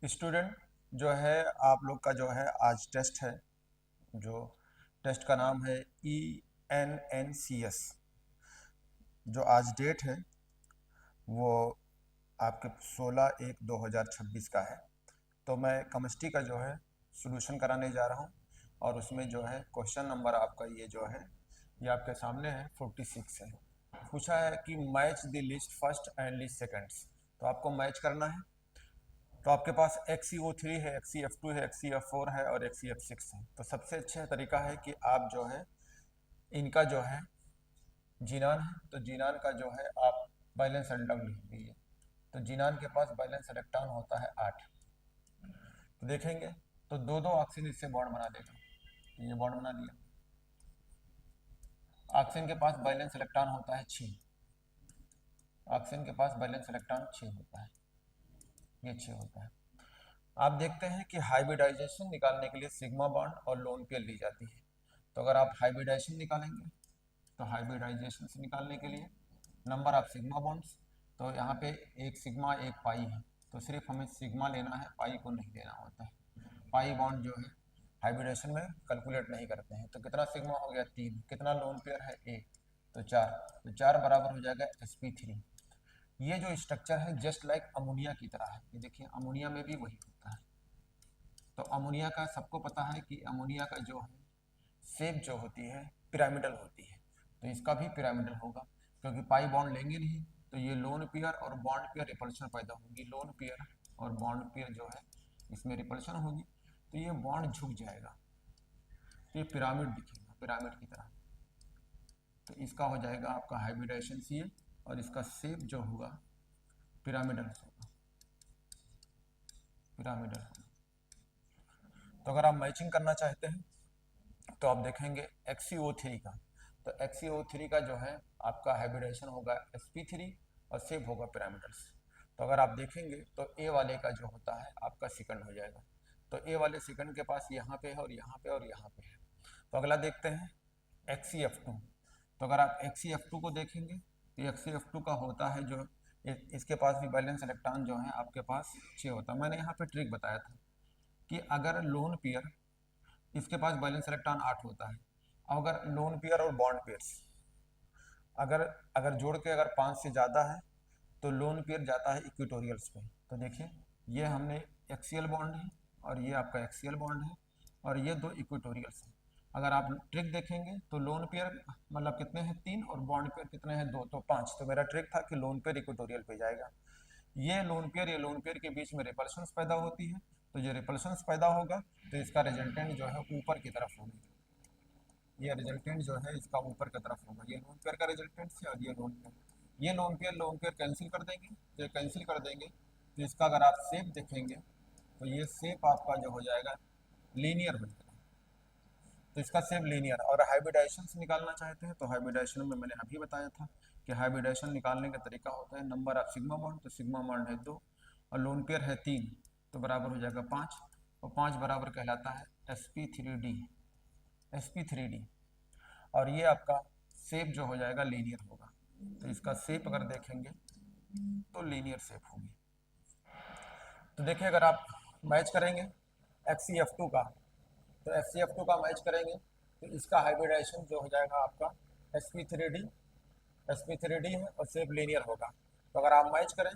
Student जो है आप लोग का जो है आज टेस्ट है। जो टेस्ट का नाम है ENNCS। जो आज डेट है वो आपके 16/1/2026 का है। तो मैं केमिस्ट्री का जो है सॉल्यूशन कराने जा रहा हूँ और उसमें जो है क्वेश्चन नंबर आपका ये जो है ये आपके सामने है 46 है। पूछा है कि match the list first and list seconds. तो आपको मैच करना है। तो आपके पास XeO3 है, XeF2 है, XeF4 है और XeF6 है। तो सबसे अच्छा तरीका है कि आप जो है इनका जो है जीनान है तो जीनान का जो है आप बैलेंस इलेक्ट्रॉन लिख दीजिए। तो जीनान के पास बैलेंस इलेक्ट्रॉन होता है 8। तो देखेंगे तो दो दो ऑक्सीजन इससे बॉन्ड बना देगा। तो ये बॉन्ड बना दिया। ऑक्सीजन के पास बैलेंस इलेक्ट्रॉन होता है 6। ऑक्सीजन के पास बैलेंस इलेक्ट्रॉन 6 होता है। ये 6 होता है। आप देखते हैं कि हाइब्रिडाइजेशन निकालने के लिए सिग्मा बॉन्ड और लोन पेयर ली जाती है। तो अगर आप हाइब्रिडाइजेशन निकालेंगे तो हाइब्रिडाइजेशन से निकालने के लिए नंबर ऑफ सिग्मा बॉन्ड्स, तो यहाँ पे एक सिग्मा एक पाई है। तो सिर्फ हमें सिग्मा लेना है, पाई को नहीं लेना होता है। पाई बॉन्ड जो है हाइब्रिडेशन में कैलकुलेट नहीं करते हैं। तो कितना सिग्मा हो गया 3। कितना लोन पेयर है 1, तो 4। तो 4 बराबर हो जाएगा sp3। ये जो स्ट्रक्चर है जस्ट लाइक अमोनिया की तरह है। ये देखिए अमोनिया में भी वही होता है। तो अमोनिया का सबको पता है कि अमोनिया का जो है शेप जो होती है पिरामिडल होती है। तो इसका भी पिरामिडल होगा क्योंकि पाई बॉन्ड लेंगे नहीं। तो ये लोन पेयर और बॉन्ड पेयर रिपल्शन पैदा होगी। लोन पेयर और बॉन्ड पेयर जो है इसमें रिपल्शन होगी तो ये बॉन्ड झुक जाएगा। तो ये पिरामिड दिखेगा पिरामिड की तरह। तो इसका हो जाएगा आपका हाइब्रिडाइजेशन सी और इसका शेप जो होगा पिरामिडल होगा। पिरामिडल होगा। तो अगर आप मैचिंग करना चाहते हैं तो आप देखेंगे XeO3 का। तो XeO3 का जो है आपका हाइब्रिडाइजेशन होगा sp3 और शेप होगा पिरामिडल्स। तो अगर आप देखेंगे तो A वाले का जो होता है आपका सेकंड हो जाएगा। तो A वाले सेकंड के पास यहाँ पे है और यहाँ पे और यहाँ पे है। तो अगला देखते हैं XeF2। तो अगर आप XeF2 को देखेंगे तो XeF2 का होता है जो इसके पास भी बैलेंस इलेक्ट्रॉन जो है आपके पास 6 होता है। मैंने यहाँ पे ट्रिक बताया था कि अगर लोन पेयर इसके पास बैलेंस इलेक्ट्रॉन 8 होता है। अब अगर लोन पेयर और बॉन्ड पेयर्स अगर अगर जोड़ के अगर 5 से ज़्यादा है तो लोन पेयर जाता है इक्वेटोरियल्स पे। तो देखिए ये हमने एक्सियल बॉन्ड है और ये आपका एक्सियल बॉन्ड है और ये दो इक्वेटोरियल्स हैं। अगर आप ट्रिक देखेंगे तो लोन पेयर मतलब कितने हैं 3 और बॉन्ड पेयर कितने हैं 2, तो 5। तो मेरा ट्रिक था कि लोन पेयर इक्वेटोरियल पे जाएगा। ये लोन पेयर के बीच में रिपल्शंस पैदा होती है। तो जो रिपल्शंस पैदा होगा तो इसका रिजल्टेंट जो है ऊपर की तरफ होगा। ये रिजल्टेंट जो है इसका ऊपर की तरफ होगा। ये लोन पेयर का रिजल्टेंट है और ये लोन पेयर कैंसिल कर देंगे। तो ये कैंसिल कर देंगे तो इसका अगर आप शेप देखेंगे तो ये शेप आपका जो हो जाएगा लीनियर हो जाएगा। तो इसका शेप लीनियर। और हाइब्रिडाइजेशन से निकालना चाहते हैं तो हाइब्रिडाइजेशन में मैंने अभी बताया था कि हाइब्रिडाइजेशन निकालने का तरीका होता है नंबर ऑफ सिग्मा बॉन्ड। तो सिग्मा बॉन्ड है 2 और लोन पेयर है 3 तो बराबर हो जाएगा 5 और 5 बराबर कहलाता है sp3d। sp3d और ये आपका शेप जो हो जाएगा लीनियर होगा। तो इसका शेप अगर देखेंगे तो लीनियर शेप होगी। तो देखिए अगर आप मैच करेंगे XeF2 का तो XeF2 का मैच करेंगे तो इसका हाइब्रिडाइजेशन जो हो जाएगा आपका sp3d। sp3d है और शेप लीनियर होगा। तो अगर आप मैच करें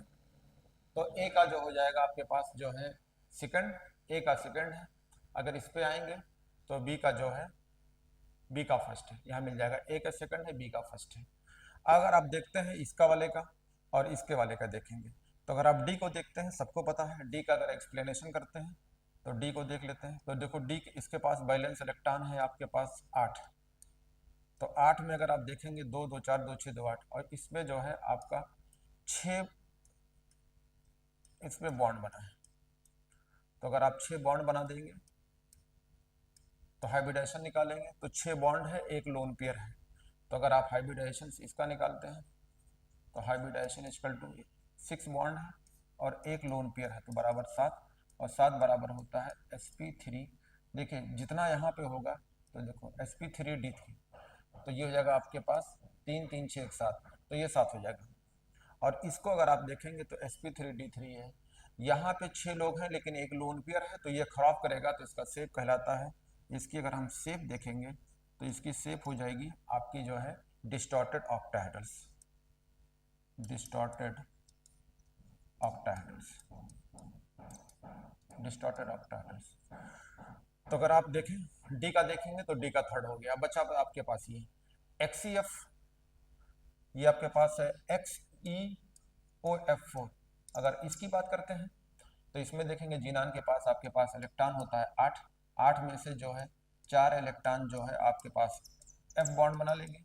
तो A का जो हो जाएगा आपके पास जो है सेकंड, A का सेकंड है। अगर इस पे आएंगे तो B का जो है बी का फर्स्ट है। यहाँ मिल जाएगा ए का सेकंड है, बी का फर्स्ट है। अगर आप देखते हैं इसका वाले का और इसके वाले का देखेंगे तो अगर आप डी को देखते हैं सबको पता है डी का अगर एक्सप्लेनेशन करते हैं तो डी को देख लेते हैं। तो देखो डी इसके पास बैलेंस इलेक्ट्रॉन है आपके पास 8। तो 8 में अगर आप देखेंगे 2 2 4 2 6 2 8 और इसमें जो है आपका 6 इसमें बॉन्ड बना है। तो अगर आप 6 बॉन्ड बना देंगे तो हाइब्रिडाइजेशन निकालेंगे तो 6 बॉन्ड है, एक लोन पेयर है। तो अगर आप हाइब्रिडाइजेशन इसका निकालते हैं तो हाइब्रिडाइजेशन इक्वल टू 6 बॉन्ड है और एक लोन पेयर है तो बराबर 7 और 7 बराबर होता है sp3। देखिए जितना यहाँ पे होगा तो देखो sp3d3 तो ये हो जाएगा आपके पास 3 3 6 7 तो ये 7 हो जाएगा। और इसको अगर आप देखेंगे तो sp3d3 है यहाँ पे 6 लोग हैं लेकिन एक लोन पेयर है, तो ये खराब करेगा, तो इसका शेप कहलाता है। इसकी अगर हम शेप देखेंगे तो इसकी शेप हो जाएगी आपकी जो है डिस्टॉर्टेड ऑक्टाहेड्रल्स, डिस्टॉर्टेड ऑक्टाहेड्रल्स, डिस्टॉर्टेड ऑक्टाहेड्रल्स। तो अगर आप देखें डी का देखेंगे तो डी का थर्ड हो गया। बचा आपके पास ये एक्सीएफ, ये आपके पास है XeOF4। अगर इसकी बात करते हैं तो इसमें देखेंगे जीनान के पास आपके पास इलेक्ट्रॉन होता है 8, 8 में से जो है 4 इलेक्ट्रॉन जो है आपके पास F बॉन्ड बना लेंगे,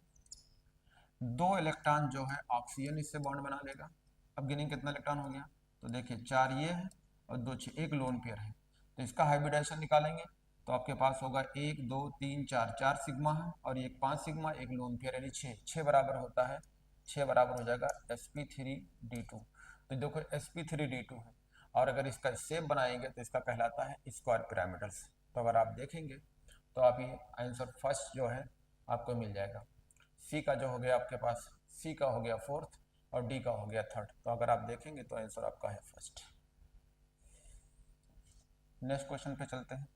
2 इलेक्ट्रॉन जो है ऑक्सीजन इससे बॉन्ड बना लेगा। अब गिनिंग कितना इलेक्ट्रॉन हो गया, तो देखिए 4 ये है और 2 6, एक लोन पेयर है, तो इसका हाइब्रिडाइजेशन निकालेंगे तो आपके पास होगा 1 2 3 4, 4 सिग्मा है और एक 5 सिग्मा, एक लोन पेयर यानी 6, 6 बराबर होता है, 6 बराबर हो जाएगा sp3d2। तो देखो sp3d2 है और अगर इसका शेप बनाएंगे तो इसका कहलाता है स्क्वायर पिरामिडल्स। तो अगर आप देखेंगे तो आप ये आंसर फर्स्ट जो है आपको मिल जाएगा। सी का जो हो गया आपके पास, सी का हो गया फोर्थ और डी का हो गया थर्ड। तो अगर आप देखेंगे तो आंसर आपका है फर्स्ट। नेक्स्ट क्वेश्चन पे चलते हैं।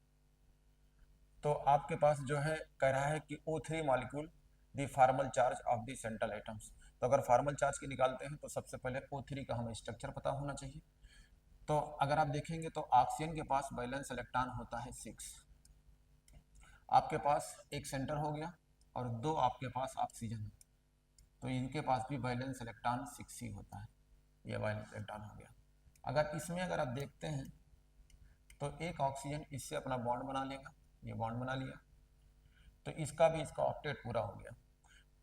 तो आपके पास जो है कह रहा है कि O3 molecule the formal charge of the central items. तो अगर फॉर्मल चार्ज की निकालते हैं तो सबसे पहले O3 का हमें स्ट्रक्चर पता होना चाहिए। तो अगर आप देखेंगे तो ऑक्सीजन के पास वैलेंस इलेक्ट्रॉन होता है 6, आपके पास एक सेंटर हो गया और 2 आपके पास ऑक्सीजन है, तो इनके पास भी वैलेंस इलेक्ट्रॉन 6 ही होता है, ये वैलेंस इलेक्ट्रॉन हो गया। अगर इसमें अगर आप देखते हैं तो एक ऑक्सीजन इससे अपना बॉन्ड बना लेगा, ये बॉन्ड बना लिया, तो इसका भी इसका ऑक्टेट पूरा हो गया।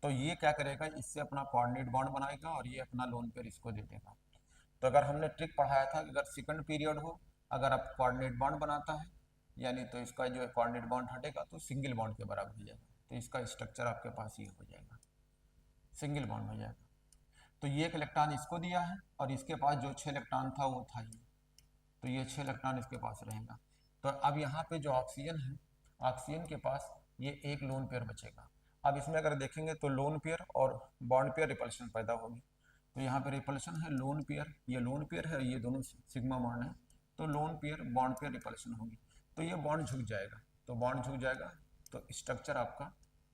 तो ये क्या करेगा, इससे अपना कोऑर्डिनेट बॉन्ड बनाएगा और ये अपना लोन पेयर इसको दे देगा। तो अगर हमने ट्रिक पढ़ाया था कि अगर सेकंड पीरियड हो, अगर आप कोऑर्डिनेट बॉन्ड बनाता है यानी तो इसका जो कोऑर्डिनेट बॉन्ड हटेगा तो सिंगल बॉन्ड के बराबर हो जाएगा। तो इसका स्ट्रक्चर आपके पास ये हो जाएगा, सिंगल बॉन्ड हो जाएगा। तो ये एक इलेक्ट्रॉन इसको दिया है और इसके पास जो 6 इलेक्ट्रॉन था वो था ये, तो ये 6 इलेक्ट्रॉन इसके पास रहेगा। तो अब यहाँ पे जो ऑक्सीजन है, ऑक्सीजन के पास ये एक लोन पेयर बचेगा। अब इसमें अगर देखेंगे तो लोन पेयर और बॉन्ड पेयर रिपल्शन पैदा होगी। तो यहाँ पे रिपल्शन है लोन पेयर, ये लोन पेयर है, ये दोनों सिग्मा बॉन्ड है, तो lone pair bond pair repulsion होगी, तो ये बॉन्ड झुक जाएगा। तो बॉन्ड झुक जाएगा तो स्ट्रक्चर आपका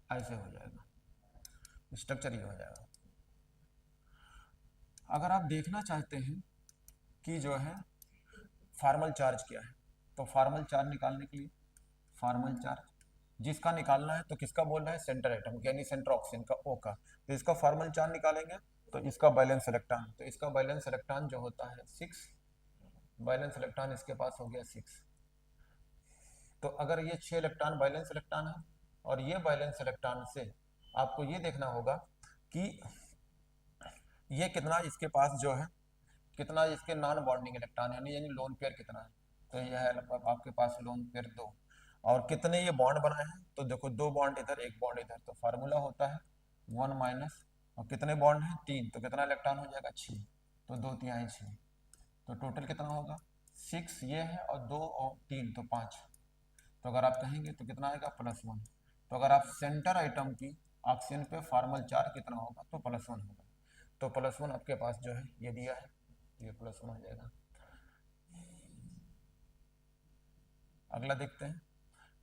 ऐसे हो जाएगा, स्ट्रक्चर ये हो जाएगा। अगर आप देखना चाहते हैं कि जो है फॉर्मल चार्ज क्या है, तो फॉर्मल चार्ज निकालने के लिए फॉर्मल चार्ज जिसका निकालना है तो किसका बोल रहा है, सेंटर एटम यानी सेंटर ऑक्सीजन का O का। तो इसका फॉर्मल चार्ज निकालेंगे तो इसका बैलेंस इलेक्ट्रॉन, तो इसका बैलेंस इलेक्ट्रॉन जो होता है 6, बैलेंस इलेक्ट्रॉन इसके पास हो गया 6। तो अगर ये 6 इलेक्ट्रॉन बैलेंस इलेक्ट्रॉन है और ये बैलेंस इलेक्ट्रॉन से आपको ये देखना होगा कि ये कितना इसके पास जो है, कितना इसके नॉन बॉन्डिंग इलेक्ट्रॉन है यानी लोन पेयर कितना है। तो यह है आपके पास लोन पेयर 2 और कितने ये बॉन्ड बनाए हैं, तो देखो 2 बॉन्ड इधर 1 बॉन्ड इधर, तो फार्मूला होता है 1 माइनस और कितने बॉन्ड हैं 3, तो कितना इलेक्ट्रॉन हो जाएगा 6, तो 2 3 6, तो टोटल कितना होगा 6 ये है और 2 और 3 तो 5। तो अगर आप कहेंगे तो कितना आएगा +1। तो अगर आप सेंटर आइटम की ऑक्सीजन पे फॉर्मल चार्ज कितना होगा तो +1 होगा, तो +1 आपके पास जो है ये दिया है, ये +1 हो जाएगा। अगला देखते हैं,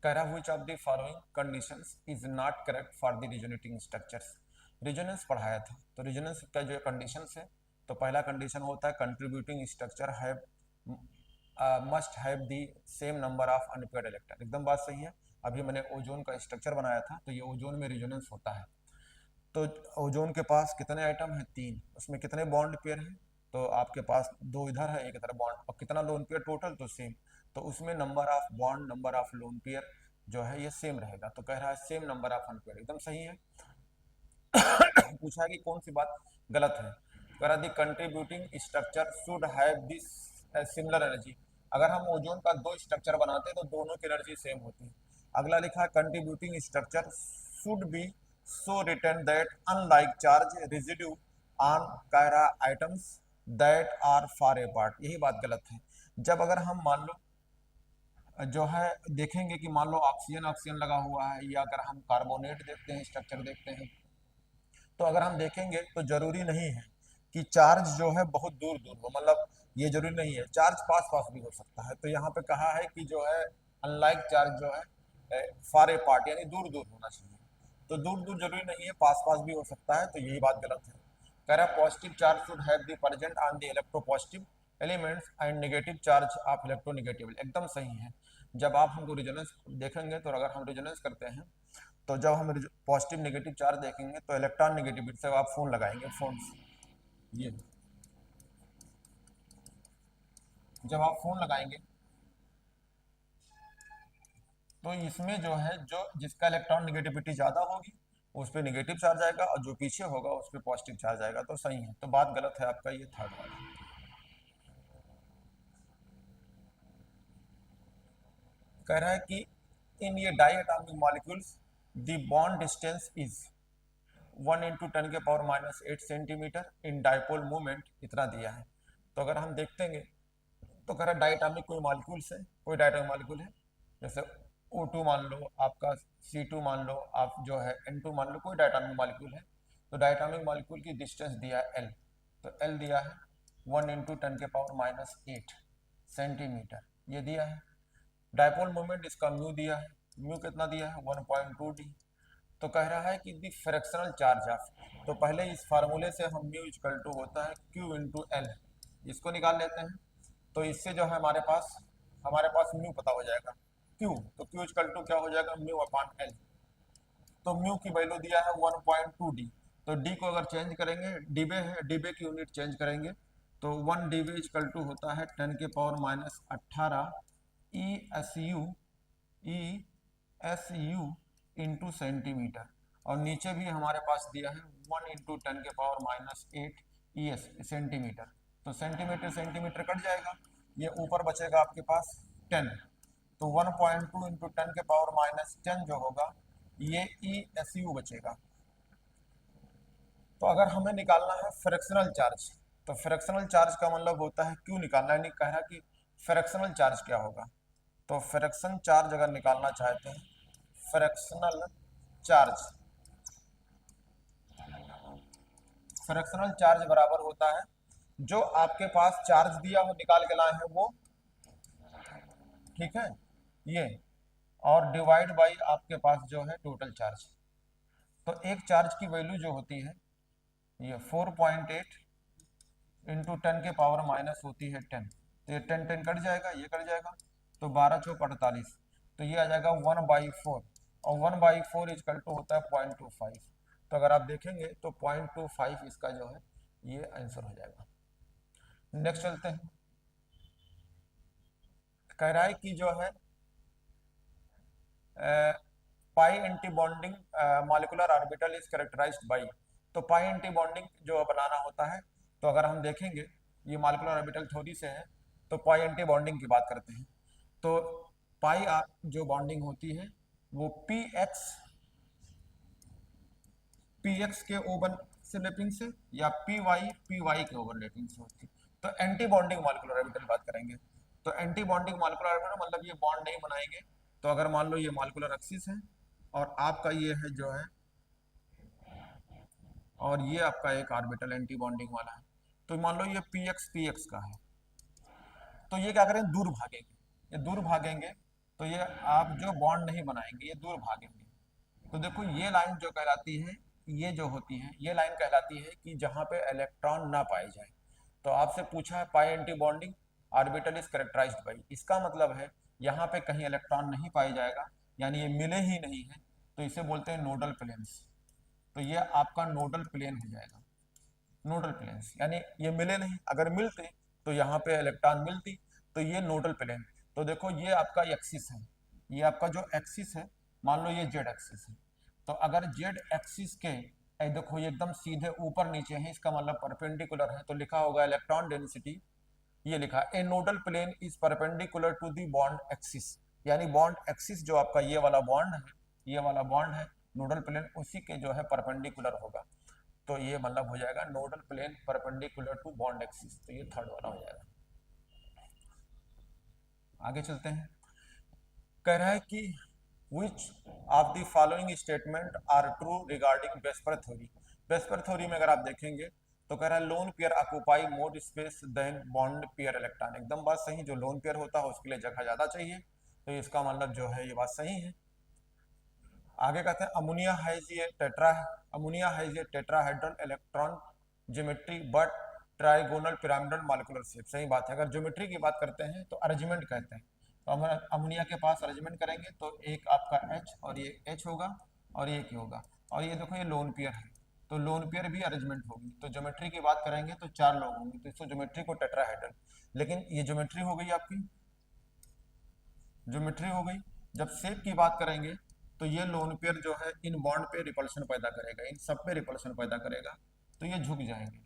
कह रहा which of the following conditions is not correct for the resonating structures. Resonance पढ़ाया था, तो रिजोनेंस का जो कंडीशंस है, तो पहला कंडीशन होता है contributing structure have must have the same number of unpaired electron. एकदम बात सही है। अभी मैंने ओजोन का स्ट्रक्चर बनाया था, तो ये ओजोन में रिजोनेंस होता है। तो ओजोन के पास कितने आइटम हैं 3, उसमें कितने बॉन्ड पेयर हैं, तो आपके पास 2 इधर है 1 इधर बॉन्ड, और कितना लोन पेयर टोटल तो सेम, तो उसमें number of bond number of lone pair जो है ये सेम रहेगा। तो कह रहा है सेम नंबर ऑफ अनपेयर, एकदम सही है। पूछा है कि कौन सी बात गलत है, कह रहा the contributing structure should have this similar energy. अगर हम ओजोन का 2 स्ट्रक्चर बनाते हैं तो दोनों की एनर्जी सेम होती है। अगला लिखा है contributing structure should be so return that unlike charge residue on कह रहा items that are far apart. यही बात गलत है। जब अगर हम मान लो जो है देखेंगे कि मान लो ऑक्सीजन ऑक्सीजन लगा हुआ है, या अगर हम कार्बोनेट देखते हैं स्ट्रक्चर देखते हैं, तो अगर हम देखेंगे तो जरूरी नहीं है कि चार्ज जो है बहुत दूर दूर हो, मतलब ये जरूरी नहीं है, चार्ज पास पास भी हो सकता है। तो यहाँ पे कहा है कि जो है अनलाइक चार्ज जो है फार ए पार्ट यानी दूर दूर होना चाहिए। तो दूर दूर जरूरी नहीं है, पास पास भी हो सकता है, तो यही बात गलत है। कह रहा है positive charge should have the present on the electropositive elements and negative charge of electronegative. एकदम सही है। जब आप हमको रिजोनेंस देखेंगे तो अगर हम रिजोनेंस करते हैं तो जब हम पॉजिटिव नेगेटिव चार्ज देखेंगे तो इलेक्ट्रॉन नेगेटिविटी से आप फोन लगाएंगे, फोन ये जब आप फोन लगाएंगे तो इसमें जो है जो जिसका इलेक्ट्रॉन नेगेटिविटी ज़्यादा होगी उस पर नेगेटिव चार्ज आएगा और जो पीछे होगा उस पर पॉजिटिव चार्ज आएगा। तो सही है, तो बात गलत है आपका ये थर्ड वाला। कह रहा है कि इन ये diatomic molecules the bond distance is 1 × 10⁻⁸ centimetre in dipole movement इतना दिया है। तो अगर हम देखेंगे तो कह रहा है डाइएटॉमिक कोई मॉलिक्यूल्स है, कोई डाइएटॉमिक मॉलिक्यूल है, जैसे O2 मान लो, आपका C2 मान लो, आप जो है N2 मान लो, कोई डाइएटॉमिक मॉलिक्यूल है। तो डाइएटॉमिक मॉलिक्यूल की डिस्टेंस दिया है L, तो L दिया है 1 × 10⁻⁸ सेंटीमीटर, ये दिया है। डाइपोल मोमेंट इसका म्यू दिया है, म्यू कितना दिया है 1.2D। तो कह रहा है कि दी फ्रैक्शनल चार्ज ऑफ, तो पहले इस फार्मूले से हम म्यू इक्वल टू होता है Q × L, इसको निकाल लेते हैं। तो इससे जो है हमारे पास म्यू पता हो जाएगा Q, तो Q इक्वल टू क्या हो जाएगा μ/L। तो म्यू की वैल्यू दिया है 1.2D, तो D को अगर चेंज करेंगे, डीबे है, डीबे की यूनिट चेंज करेंगे तो 1 डीबे इक्वल टू होता है 10⁻⁸ ESU इंटू सेंटीमीटर। और नीचे भी हमारे पास दिया है 1 × 10⁻⁸ ES सेंटीमीटर। तो सेंटीमीटर सेंटीमीटर कट जाएगा, ये ऊपर बचेगा आपके पास 10, तो 1.2 × 10⁻⁻10 जो होगा ये ESU बचेगा। तो अगर हमें निकालना है फ्रैक्शनल चार्ज, तो फ्रैक्शनल चार्ज का मतलब होता है क्यों निकालना है, नहीं कह रहा कि फ्रैक्शनल चार्ज क्या होगा। तो फ्रैक्शन चार्ज अगर निकालना चाहते हैं, फ्रैक्शनल चार्ज, फ्रैक्शनल चार्ज बराबर होता है जो आपके पास चार्ज दिया हो निकाल के लाए हैं वो, ठीक है, ये, और डिवाइड बाई आपके पास जो है टोटल चार्ज। तो एक चार्ज की वैल्यू जो होती है ये 4.8 इंटू 10⁻⁻ होती है 10, तो ये 10 कट जाएगा, ये कट जाएगा, तो 12 चौक 48, तो ये आ जाएगा 1/4, और 1/4 इक्वल टू होता है 0.25। तो अगर आप देखेंगे तो 0.25 इसका जो है ये आंसर हो जाएगा। नेक्स्ट चलते हैं। कह रहा है कि जो है pi anti bonding molecular orbital is characterized by, तो पाई एंटी बॉन्डिंग जो बनाना होता है, तो अगर हम देखेंगे ये मॉलिक्यूलर ऑर्बिटल थ्योरी से है, तो पाई एंटी बॉन्डिंग की बात करते हैं। तो पाई जो बॉन्डिंग होती है वो पीएक्स के ओवरलैपिंग से या पीवाई के ओवरलैपिंग से होती है। तो एंटी बॉन्डिंग मॉलिक्यूलर ऑर्बिटल बात करेंगे, तो एंटी बॉन्डिंग मॉलिक्यूलर ऑर्बिटल मतलब ये बॉन्ड नहीं बनाएंगे। तो अगर मान लो ये मॉलिक्यूलर एक्सिस है और आपका ये है जो है, और ये आपका एक ऑर्बिटल एंटी बॉन्डिंग वाला है, तो मान लो ये पीएक्स का है, तो ये क्या करें, दूर भागेंगे, ये दूर भागेंगे, तो ये आप जो बॉन्ड नहीं बनाएंगे ये दूर भागेंगे। तो देखो ये लाइन जो कहलाती है, ये जो होती है ये लाइन कहलाती है कि जहाँ पे इलेक्ट्रॉन ना पाए जाए। तो आपसे पूछा है pi anti bonding orbital is characterized by, इसका मतलब है यहाँ पे कहीं इलेक्ट्रॉन नहीं पाया जाएगा, यानी ये मिले ही नहीं है, तो इसे बोलते हैं नोडल प्लेन्स। तो ये आपका नोडल प्लेन हो जाएगा, नोडल प्लेन्स यानी ये मिले नहीं, अगर मिलते तो यहाँ पे इलेक्ट्रॉन मिलती, तो ये नोडल प्लेन। तो देखो ये आपका एक्सिस है, ये आपका जो एक्सिस है, मान लो ये जेड एक्सिस है, तो अगर जेड एक्सिस के देखो ये एकदम सीधे ऊपर नीचे है, इसका मतलब परपेंडिकुलर है, तो लिखा होगा इलेक्ट्रॉन डेंसिटी, ये लिखा a nodal plane is perpendicular to the bond axis, यानी बॉन्ड एक्सिस जो आपका ये वाला बॉन्ड है, ये वाला बॉन्ड है, नोडल प्लेन उसी के जो है परपेंडिकुलर होगा। तो ये मतलब हो जाएगा nodal plane perpendicular to bond axis, तो ये थर्ड वाला हो जाएगा। आगे चलते हैं। कह रहा है कि which of the following statement are true regarding VSEPR theory. VSEPR theory में अगर आप देखेंगे तो कह रहा है lone pair occupy more space than bond pair electron. एकदम बात सही, जो लोन पेयर होता है उसके लिए जगह ज़्यादा चाहिए, तो इसका मतलब जो है ये बात सही है। आगे कहते हैं अमोनिया हैज ये tetrahedral electron geometry but trigonal pyramidal molecular shape. सही बात है। अगर ज्योमेट्री की बात करते हैं तो अरेंजमेंट कहते हैं, तो हम अमोनिया के पास अरेंजमेंट करेंगे तो एक आपका H और ये H होगा और ये क्या होगा, और ये देखो ये लोन पेयर है, तो लोन पेयर भी अरेंजमेंट होगी। तो ज्योमेट्री की बात करेंगे तो 4 लोग होंगे, तो इसको ज्योमेट्री को टेट्राहेड्रल, लेकिन ये ज्योमेट्री हो गई आपकी, ज्योमेट्री हो गई। जब शेप की बात करेंगे तो ये लोन पेयर जो है इन बॉन्ड पे रिपल्शन पैदा करेगा, इन सब पे रिपल्शन पैदा करेगा, तो ये झुक जाएंगे,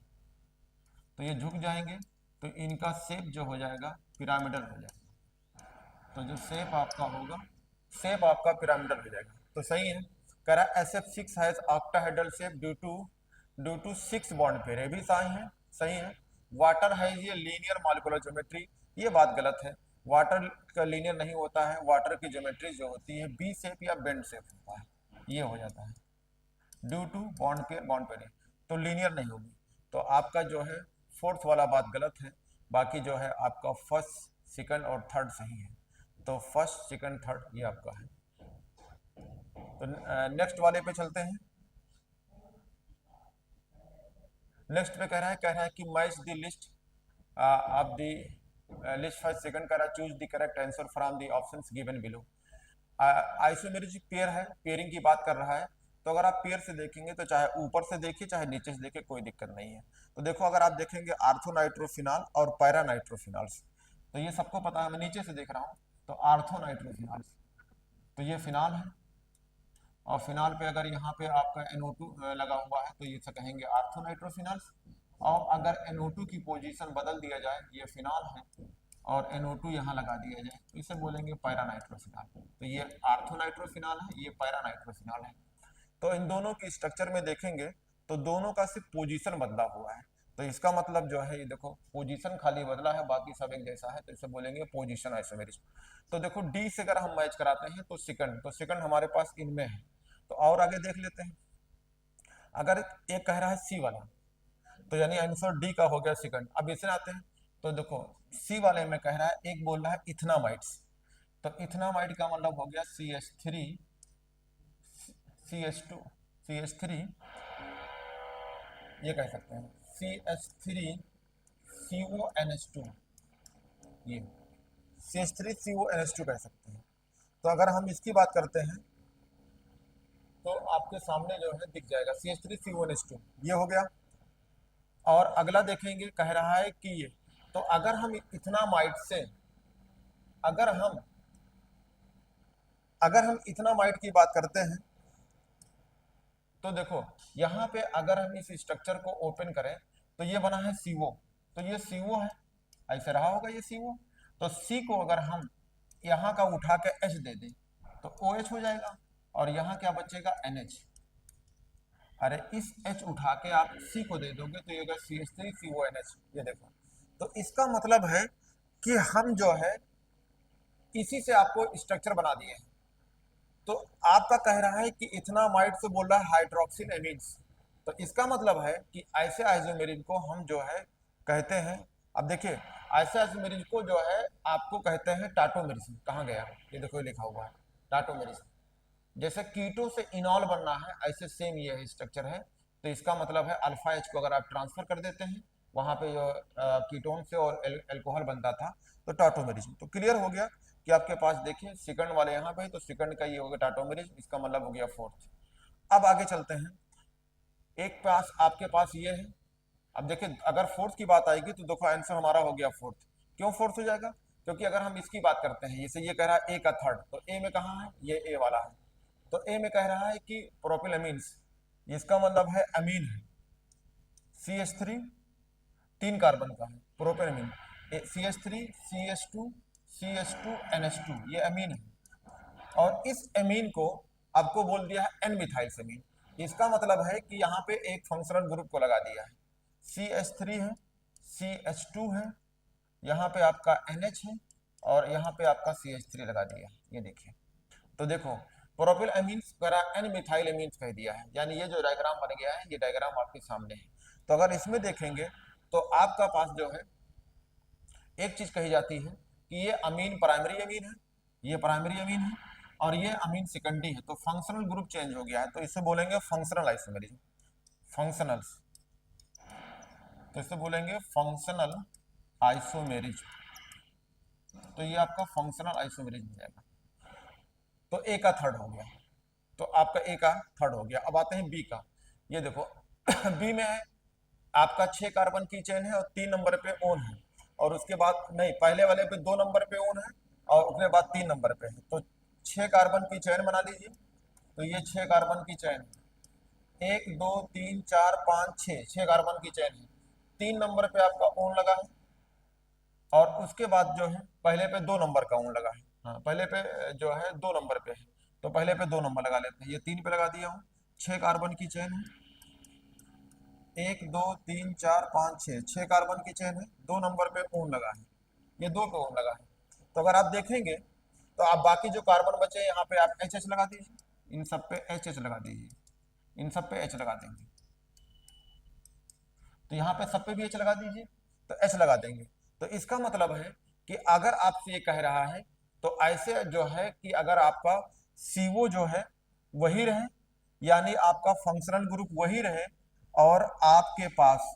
तो ये झुक जाएंगे, तो इनका शेप जो हो जाएगा पिरामिडल हो जाएगा। तो जो शेप आपका होगा, शेप आपका पिरामिडल हो जाएगा। तो सही है। कह रहा है SF6 has octahedral shape due to 6 bond pair, ये भी सही है, सही है। वाटर है ये लीनियर मॉलिक्यूलर ज्योमेट्री, ये बात गलत है। वाटर का लीनियर नहीं होता है, वाटर की ज्योमेट्री जो होती है बी शेप या बेंड शेप होता है, ये हो जाता है ड्यू टू बॉन्ड पेयर, तो लीनियर नहीं होगी। तो आपका जो है फोर्थ वाला बात गलत है, बाकी जो है आपका फर्स्ट सेकंड और थर्ड सही है। तो फर्स्ट सेकंड थर्ड ये आपका है। तो नेक्स्ट वाले पे चलते हैं। नेक्स्ट पे कह रहा है कि match the list of the list first second, कह रहा है choose the correct answer from the options given below. Isomeric pair है, पेयरिंग की बात कर रहा है, तो अगर आप पेयर से देखेंगे तो चाहे ऊपर से देखिए चाहे नीचे से देखिए कोई दिक्कत नहीं है। तो देखो अगर आप देखेंगे आर्थोनाइट्रोफिनॉल और पैरानाइट्रोफिनॉल्स, तो ये सबको पता है, मैं नीचे से देख रहा हूँ, तो आर्थोनाइट्रोफिनॉल्स, तो ये फिनॉल है, और फिनॉल पे अगर यहाँ पे आपका NO2 लगा हुआ है तो ये से कहेंगे आर्थोनाइट्रोफिनॉल्स। और अगर NO2 की पोजीशन बदल दिया जाए, ये फिनॉल है और NO2 यहाँ लगा दिया जाए तो इसे बोलेंगे पैरानाइट्रोफिनॉल। तो ये आर्थोनाइट्रोफिनॉल है, ये पैरानाइट्रोफिनॉल है। तो इन दोनों की स्ट्रक्चर में देखेंगे तो दोनों का सिर्फ पोजीशन बदला हुआ है, तो इसका मतलब जो है ये देखो पोजीशन खाली बदला है, बाकी सब एक जैसा है, तो इसे बोलेंगे पोजीशन आइसोमेरिज्म। तो देखो डी से अगर हम मैच कराते हैं तो सेकंड हमारे पास इनमें है। तो और आगे देख लेते हैं। अगर एक कह रहा है सी वाला, तो यानी आंसर डी का हो गया सेकंड। अब इसे आते हैं, तो देखो सी वाले में कह रहा है, एक बोल रहा है इथेनामाइड्स, तो इथेनामाइड का मतलब हो गया CH3 CH2 CH3, ये कह सकते हैं CH3 CONH2, ये CH3 CONH2 कह सकते हैं। तो अगर हम इसकी बात करते हैं तो आपके सामने जो है दिख जाएगा CH3 CONH2, ये हो गया। और अगला देखेंगे, कह रहा है कि ये, तो अगर हम इथेनामाइड से अगर हम इथेनामाइड की बात करते हैं तो देखो यहाँ पे अगर हम इस स्ट्रक्चर को ओपन करें तो ये बना है CO, तो ये CO है, ऐसे रहा होगा ये CO। तो C को अगर हम यहाँ का उठा के H दे दें तो OH हो जाएगा, और यहाँ क्या बचेगा NH। अरे इस H उठा के आप C को दे दोगे तो ये होगा CH3 CONH, ये देखो। तो इसका मतलब है कि हम जो है इसी से आपको स्ट्रक्चर बना दिए हैं। तो आपका कह रहा है कि इथेनामाइड से बोल रहा है हाइड्रोक्सिल एमीन्स, तो इसका मतलब है कि ऐसे आइसोमेरिज को हम जो है कहते हैं, अब देखिए ऐसे आइसोमेरिज को जो है आपको कहते हैं टाटोमेरिज। कहाँ गया, ये देखो लिखा हुआ है टाटोमेरिज। जैसे कीटो से इनॉल बनना है, ऐसे सेम ये स्ट्रक्चर है। तो इसका मतलब है अल्फा H को अगर आप ट्रांसफर कर देते हैं वहां पे जो कीटोन से और एल्कोहल बनता था, तो टाटोमेरिज्म। तो क्लियर हो गया कि आपके पास देखिए सेकंड वाले यहाँ पे, तो सेकंड का ये हो गया टाटोमेरिज्म, इसका मतलब हो गया फोर्थ। अब आगे चलते हैं, एक पास आपके पास ये है। अब देखिए अगर फोर्थ की बात आएगी तो देखो आंसर हमारा हो गया फोर्थ। क्यों फोर्थ हो जाएगा, क्योंकि अगर हम इसकी बात करते हैं, जैसे ये कह रहा है ए का थर्ड, तो ए में कहाँ है, ये ए वाला है। तो ए में कह रहा है कि प्रोपिलमीन्स, इसका मतलब है अमीन है, CH3 3 कार्बन का है प्रोपेनमीन, CH3 CH2 CH2 NH2, ये अमीन है। और इस अमीन को आपको बोल दिया है N मिथाइल अमीन, इसका मतलब है कि यहाँ पे एक फंक्शनल ग्रुप को लगा दिया है, CH3 है, CH2 है, यहाँ पे आपका NH है, और यहाँ पे आपका CH3 लगा दिया है, ये देखिए। तो देखो प्रोपिल अमीन्स करा N मिथाइल अमीन्स कह दिया है, यानी ये जो डायग्राम बन गया है, ये डायग्राम आपके सामने है। तो अगर इसमें देखेंगे तो आपका पास जो है एक चीज कही जाती है कि ये अमीन प्राइमरी अमीन है, ये प्राइमरी अमीन है और ये अमीन सेकेंडरी है, तो फंक्शनल ग्रुप चेंज हो गया है, तो इसे बोलेंगे फंक्शनल आइसोमेरिज्म। फंक्शनल्स, तो इसे बोलेंगे फंक्शनल आइसोमेरिज्म। तो ये आपका फंक्शनल आइसोमेरिज्म हो जाएगा। तो ए का थर्ड हो गया, तो आपका ए का थर्ड हो गया। अब आते हैं बी का। ये देखो बी में है आपका 6 कार्बन की चेन है और 3 नंबर पे ओन है, और उसके बाद नहीं, पहले वाले पे 2 नंबर पे ओन है और उसके बाद 3 नंबर पे है, तो 6 कार्बन की चेन बना लीजिए। तो ये 6 कार्बन की चेन, 1 2 3 4 5 6, 6 कार्बन की चेन है, 3 नंबर पे आपका ओन लगा है और उसके बाद जो है पहले पे 2 नंबर का ओन लगा है। हाँ, पहले पे जो है 2 नंबर पे है, तो पहले पे 2 नंबर लगा लेते हैं। ये 3 पे लगा दिया हूँ, 6 कार्बन की चेन है, 1 2 3 4 5 6, 6 कार्बन की चेन है, 2 नंबर पे ओन लगा है, ये 2 पे ओन लगा है। तो अगर आप देखेंगे तो आप बाकी जो कार्बन बचे यहाँ पे आप एच एच लगा दीजिए, इन सब पे एच एच लगा दीजिए, इन सब पे एच लगा देंगे। तो यहाँ पे सब पे भी एच लगा दीजिए, तो एच लगा देंगे। तो इसका मतलब है कि अगर आपसे ये कह रहा है तो ऐसे जो है कि अगर आपका सीओ जो है वही रहे, यानी आपका फंक्शनल ग्रुप वही रहे, और आपके पास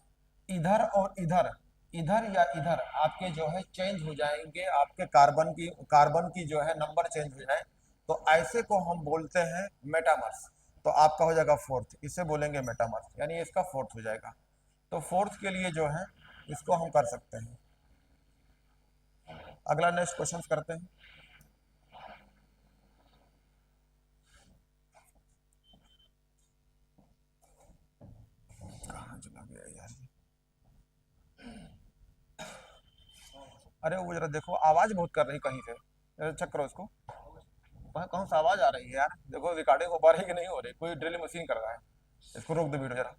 इधर और इधर, इधर या इधर आपके जो है चेंज हो जाएंगे, आपके कार्बन की जो है नंबर चेंज हो जाए, तो ऐसे को हम बोलते हैं मेटामर्स। तो आपका हो जाएगा फोर्थ, इसे बोलेंगे मेटामर्स, यानी इसका फोर्थ हो जाएगा। तो फोर्थ के लिए जो है इसको हम कर सकते हैं। अगला नेक्स्ट क्वेश्चन करते हैं। कहाँ चला गया यार? अरे वो जरा देखो, आवाज बहुत कर रही कहीं से, चेक करो इसको, कौन सा आवाज आ रही है यार? देखो रिकॉर्डिंग हो पा रही है कि नहीं हो रही, कोई ड्रिल मशीन कर रहा है। इसको रोक दो, वीडियो जरा,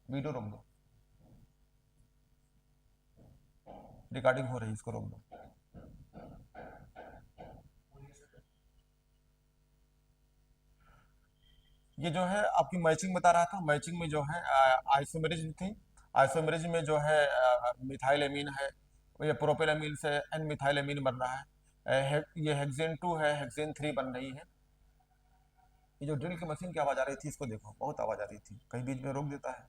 वीडियो रोक दो, रिकॉर्डिंग हो रही है, इसको रोक दो। ये जो है आपकी मैचिंग बता रहा था, मैचिंग में जो है आइसोमेरिज्म थी। आइसोमेरिज्म में जो है मिथाइल एमीन है, ये प्रोपेल एमीन से एन मिथाइल एमीन बन रहा है। ये हेक्सेन 2 है, हेक्सेन 3 बन रही है। ये जो ड्रिल की मशीन की आवाज आ रही थी, इसको देखो बहुत आवाज आ रही थी, कहीं बीच में रोक देता है।